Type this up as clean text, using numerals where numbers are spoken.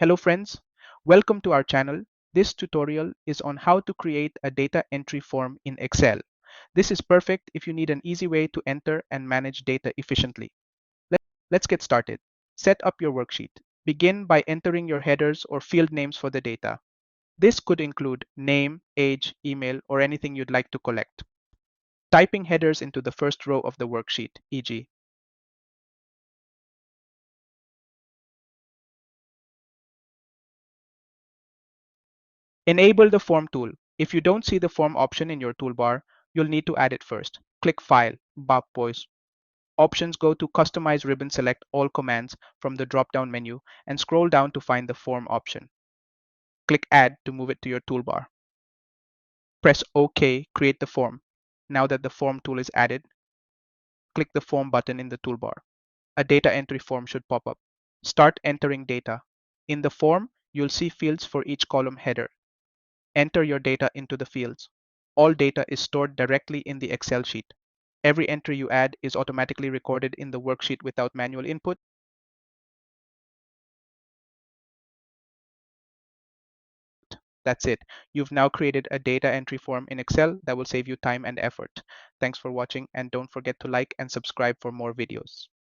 Hello friends, welcome to our channel. This tutorial is on how to create a data entry form in Excel. This is perfect if you need an easy way to enter and manage data efficiently. Let's get started. Set up your worksheet. Begin by entering your headers or field names for the data. This could include name, age, email, or anything you'd like to collect. Typing headers into the first row of the worksheet, e.g. Enable the form tool. If you don't see the form option in your toolbar, you'll need to add it first. Click File, Voice. Options go to Customize ribbon, select all commands from the drop-down menu and scroll down to find the form option. Click Add to move it to your toolbar. Press OK, create the form. Now that the form tool is added, click the Form button in the toolbar. A data entry form should pop up. Start entering data. In the form, you'll see fields for each column header. Enter your data into the fields. All data is stored directly in the Excel sheet. Every entry you add is automatically recorded in the worksheet without manual input. That's it. You've now created a data entry form in Excel that will save you time and effort. Thanks for watching, and don't forget to like and subscribe for more videos.